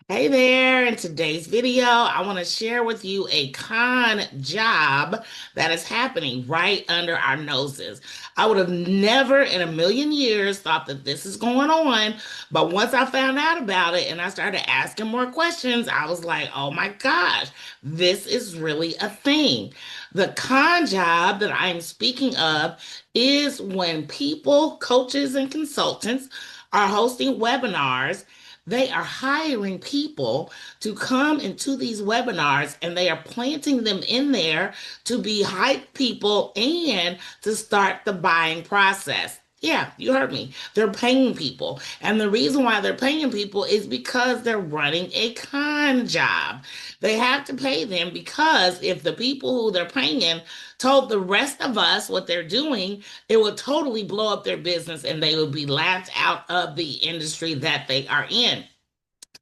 Hey there, in today's video, I want to share with you a con job that is happening right under our noses. I would have never in a million years thought that this is going on, but once I found out about it and I started asking more questions, I was like, oh my gosh, this is really a thing. The con job that I'm speaking of is when people, coaches, and consultants are hosting webinars. They are hiring people to come into these webinars and they are planting them in there to be hype people and to start the buying process. Yeah, you heard me. They're paying people. And the reason why they're paying people is because they're running a con job. They have to pay them because if the people who they're paying told the rest of us what they're doing, it would totally blow up their business and they would be laughed out of the industry that they are in.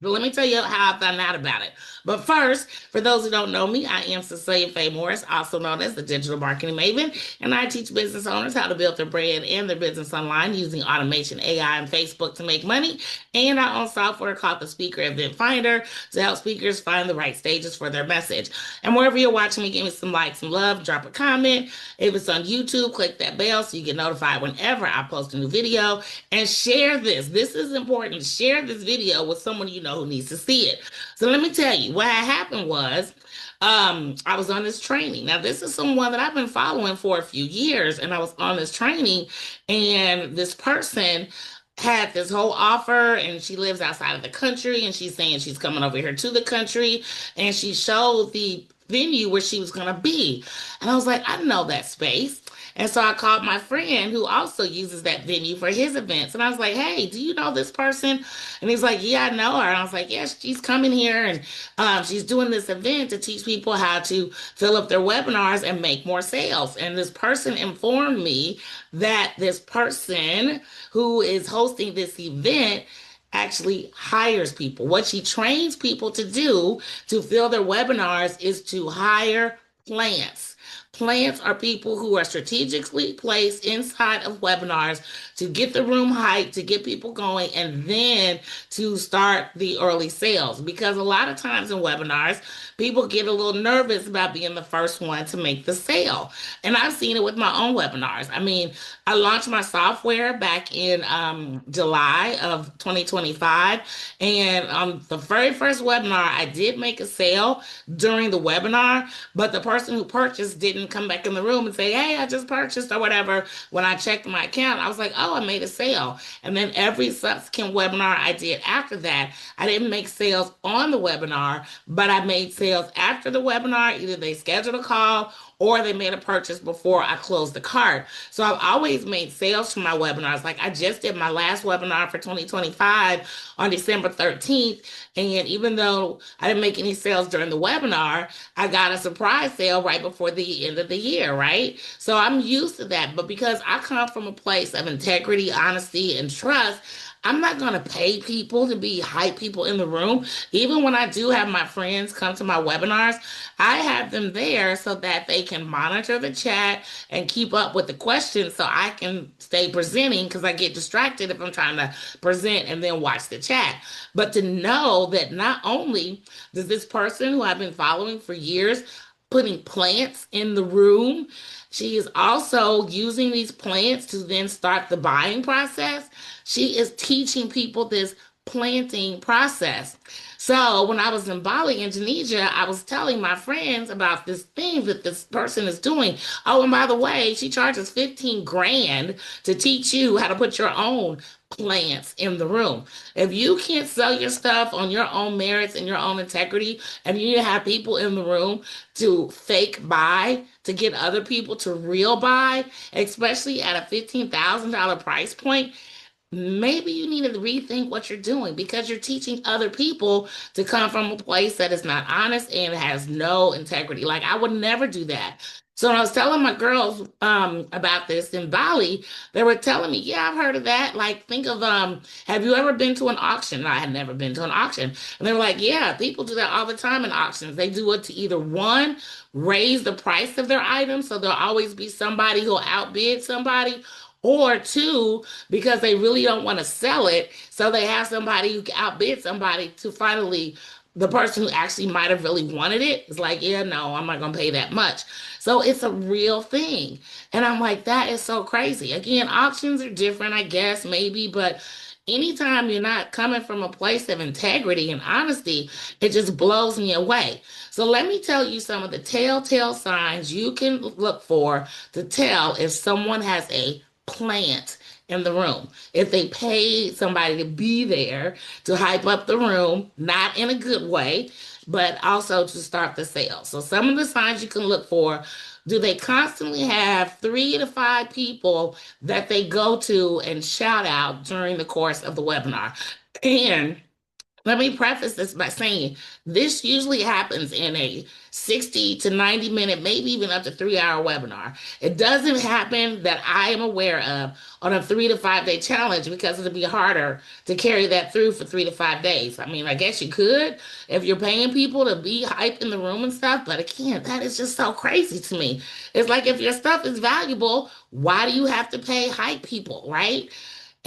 But let me tell you how I found out about it. But first, for those who don't know me, I am Cecelia Faye Morris, also known as the Digital Marketing Maven, and I teach business owners how to build their brand and their business online using automation, AI, and Facebook to make money. And I own software called the Speaker Event Finder to help speakers find the right stages for their message. And wherever you're watching me, give me some likes, some love, drop a comment. If it's on YouTube, click that bell so you get notified whenever I post a new video. And share this. This is important. Share this video with someone you know who needs to see it. So let me tell you what happened was I was on this training. Now, this is someone that I've been following for a few years, and I was on this training, and this person had this whole offer, and she lives outside of the country, and she's saying she's coming over here to the country, and she showed the venue where she was going to be. And I was like, I know that space. And so I called my friend who also uses that venue for his events. And I was like, hey, do you know this person? And he's like, yeah, I know her. And I was like, yes, she's coming here and she's doing this event to teach people how to fill up their webinars and make more sales. And this person informed me that this person who is hosting this event actually hires people. What she trains people to do to fill their webinars is to hire plants. Plants are people who are strategically placed inside of webinars to get the room hyped, to get people going, and then to start the early sales. Because a lot of times in webinars, people get a little nervous about being the first one to make the sale. And I've seen it with my own webinars. I mean, I launched my software back in July of 2025. And on the very first webinar, I did make a sale during the webinar, but the person who purchased didn't come back in the room and say, hey, I just purchased or whatever. When I checked my account, I was like, oh, I made a sale. And then every subsequent webinar I did after that, I didn't make sales on the webinar, but I made sales after the webinar. Either they scheduled a call or they made a purchase before I closed the cart. So I've always made sales from my webinars. Like I just did my last webinar for 2025 on December 13th. And even though I didn't make any sales during the webinar, I got a surprise sale right before the end of the year, right? So I'm used to that. But because I come from a place of integrity, honesty, and trust, I'm not going to pay people to be hype people in the room. Even when I do have my friends come to my webinars, I have them there so that they can monitor the chat and keep up with the questions so I can stay presenting because I get distracted if I'm trying to present and then watch the chat. But to know that not only does this person who I've been following for years putting plants in the room, she is also using these plants to then start the buying process. She is teaching people this planting process. So when I was in Bali, Indonesia, I was telling my friends about this thing that this person is doing. Oh, and by the way, she charges 15 grand to teach you how to put your own plants in the room. If you can't sell your stuff on your own merits and your own integrity, and you have people in the room to fake buy, to get other people to real buy, especially at a $15,000 price point, maybe you need to rethink what you're doing because you're teaching other people to come from a place that is not honest and has no integrity. Like I would never do that. So when I was telling my girls about this in Bali, they were telling me, "Yeah, I've heard of that. Like, think of have you ever been to an auction?" And I had never been to an auction, and they were like, "Yeah, people do that all the time in auctions. They do it to either one, raise the price of their items, so there'll always be somebody who'll outbid somebody." Or two, because they really don't want to sell it. So they have somebody who can outbid somebody to finally, the person who actually might have really wanted it is like, yeah, no, I'm not going to pay that much. So it's a real thing. And I'm like, that is so crazy. Again, auctions are different, I guess, maybe, but anytime you're not coming from a place of integrity and honesty, it just blows me away. So let me tell you some of the telltale signs you can look for to tell if someone has a plant in the room. If they paid somebody to be there to hype up the room, not in a good way, but also to start the sale. So some of the signs you can look for: do they constantly have 3 to 5 people that they go to and shout out during the course of the webinar? And let me preface this by saying this usually happens in a 60 to 90 minute, maybe even up to 3 hour webinar. It doesn't happen that I am aware of on a 3 to 5 day challenge, because it'd be harder to carry that through for 3 to 5 days. I mean, I guess you could if you're paying people to be hype in the room and stuff, but again, that is just so crazy to me. It's like, if your stuff is valuable, why do you have to pay hype people, right?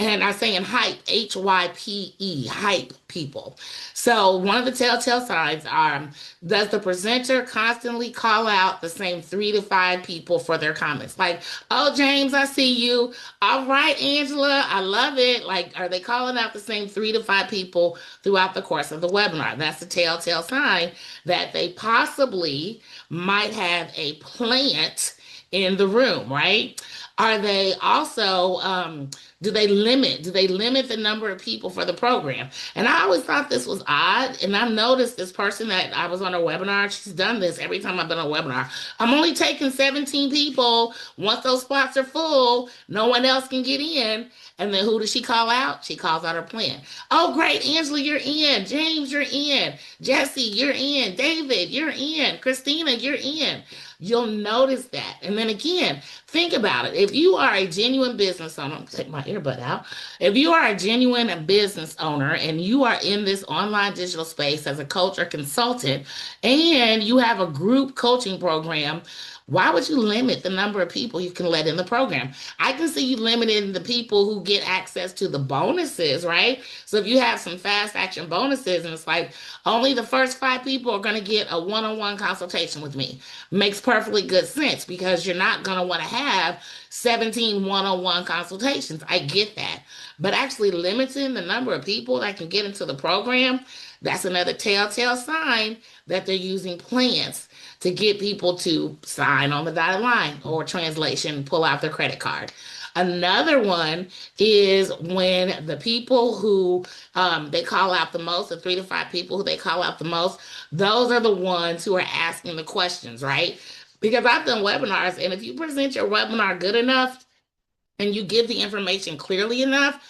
And I'm saying hype, HYPE, hype people. So one of the telltale signs are: does the presenter constantly call out the same 3 to 5 people for their comments? Like, oh, James, I see you. All right, Angela, I love it. Like, are they calling out the same 3 to 5 people throughout the course of the webinar? That's a telltale sign that they possibly might have a plant in the room, right? Are they also, do they limit the number of people for the program? And I always thought this was odd. And I noticed this person that I was on a webinar, she's done this every time I've been on a webinar. I'm only taking 17 people. Once those spots are full, no one else can get in. And then who does she call out? She calls out her plan. Oh, great, Angela, you're in. James, you're in. Jesse, you're in. David, you're in. Christina, you're in. You'll notice that. And then again, think about it. If you are a genuine business owner, I'm gonna take my earbud out. If you are a genuine business owner and you are in this online digital space as a coach or consultant, and you have a group coaching program, why would you limit the number of people you can let in the program? I can see you limiting the people who get access to the bonuses, right? So if you have some fast action bonuses and it's like only the first 5 people are going to get a one-on-one consultation with me, makes perfectly good sense, because you're not going to want to have 17 one-on-one consultations. I get that. But actually limiting the number of people that can get into the program, that's another telltale sign that they're using plans to get people to sign on the dotted line, or translation, pull out their credit card. Another one is when the people who they call out the most, the 3 to 5 people who they call out the most, those are the ones who are asking the questions, right? Because I've done webinars, and if you present your webinar good enough and you give the information clearly enough,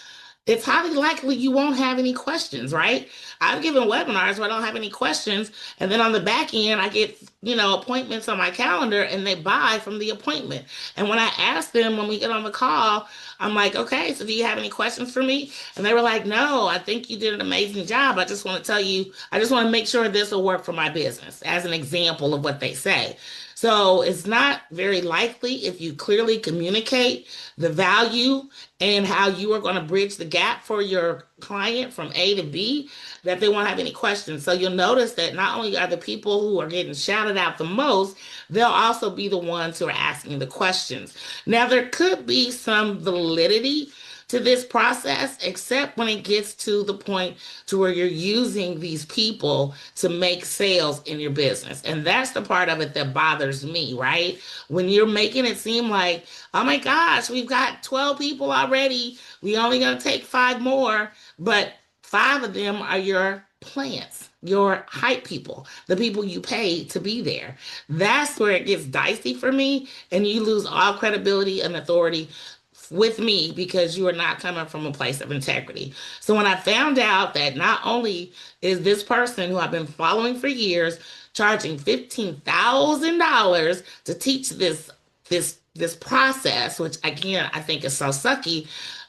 it's highly likely you won't have any questions, right? I've given webinars where I don't have any questions, and then on the back end, I get, appointments on my calendar, and they buy from the appointment. And when I ask them when we get on the call, I'm like, okay, so do you have any questions for me? And they were like, no, I think you did an amazing job. I just want to tell you, I just want to make sure this will work for my business, as an example of what they say. So it's not very likely, if you clearly communicate the value and how you are going to bridge the gap for your client from A to B, that they won't have any questions. So you'll notice that not only are the people who are getting shouted out the most, they'll also be the ones who are asking the questions. Now, there could be some validity to this process, except when it gets to the point to where you're using these people to make sales in your business. And that's the part of it that bothers me, right? When you're making it seem like, oh my gosh, we've got 12 people already. We only gonna take 5 more, but 5 of them are your plants, your hype people, the people you pay to be there. That's where it gets dicey for me, and you lose all credibility and authority with me, because you are not coming from a place of integrity. So when I found out that not only is this person who I've been following for years charging $15,000 to teach this process, which again I think is so sucky,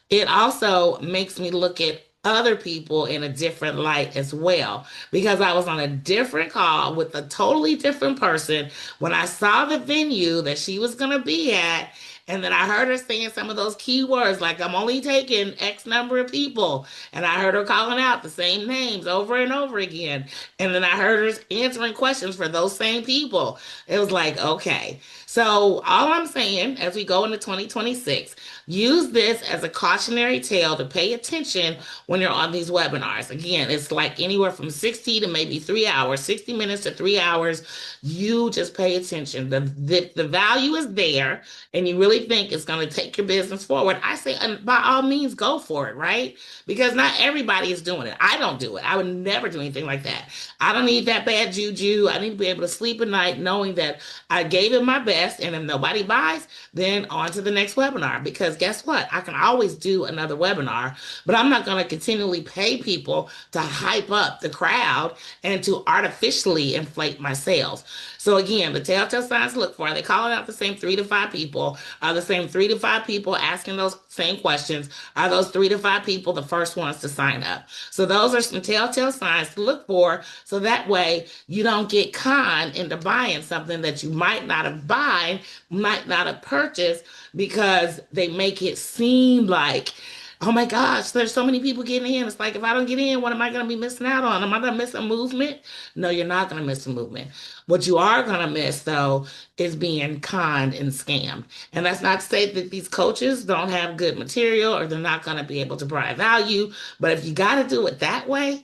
it also makes me look at other people in a different light as well, because I was on a different call with a totally different person when I saw the venue that she was going to be at, And then I heard her saying some of those key words, like I'm only taking X number of people. And I heard her calling out the same names over and over again. And then I heard her answering questions for those same people. It was like, okay. So all I'm saying as we go into 2026, use this as a cautionary tale to pay attention when you're on these webinars. Again, it's like anywhere from 60 to maybe 3 hours, 60 minutes to 3 hours. You just pay attention. The value is there, and you really think it's going to take your business forward. I say, by all means, go for it, right? Because not everybody is doing it. I don't do it. I would never do anything like that. I don't need that bad juju. I need to be able to sleep at night knowing that I gave it my best, and if nobody buys, then on to the next webinar. Because guess what? I can always do another webinar, but I'm not going to continually pay people to hype up the crowd and to artificially inflate my sales. So again, the telltale signs to look for, they calling out the same 3 to 5 people. Are the same 3 to 5 people asking those same questions? Are those 3 to 5 people the first ones to sign up? So those are some telltale signs to look for. So that way you don't get conned into buying something that you might not have bought, might not have purchased, because they make it seem like, oh my gosh, there's so many people getting in. It's like, if I don't get in, what am I going to be missing out on? Am I going to miss a movement? No, you're not going to miss a movement. What you are going to miss, though, is being conned and scammed. And that's not to say that these coaches don't have good material or they're not going to be able to provide value. But if you got to do it that way,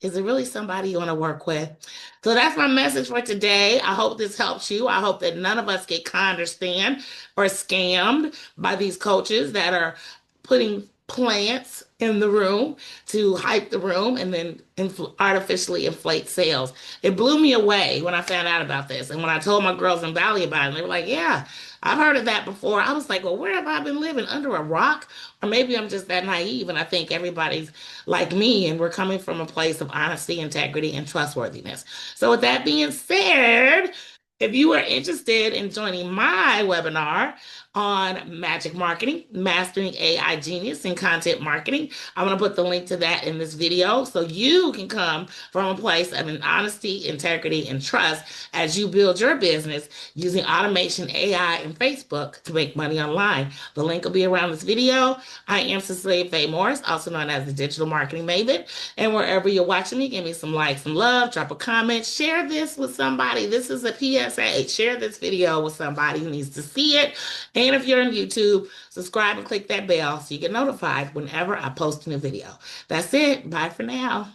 is it really somebody you want to work with? So that's my message for today. I hope this helps you. I hope that none of us get conned or scammed by these coaches that are putting plants in the room to hype the room and then artificially inflate sales. It blew me away when I found out about this. And when I told my girls in Valley about it, they were like, yeah, I've heard of that before. I was like, well, where have I been living? Under a rock? Or maybe I'm just that naive and I think everybody's like me and we're coming from a place of honesty, integrity, and trustworthiness. So with that being said, if you are interested in joining my webinar on magic marketing, mastering AI genius and content marketing, I'm going to put the link to that in this video so you can come from a place of an honesty, integrity, and trust as you build your business using automation, AI, and Facebook to make money online. The link will be around this video. I am Cecelia Faye Morris, also known as the Digital Marketing Maven. And wherever you're watching me, give me some likes and love, drop a comment, share this with somebody. This is a PSA. Share this video with somebody who needs to see it. And if you're on YouTube, subscribe and click that bell so you get notified whenever I post a new video. That's it. Bye for now.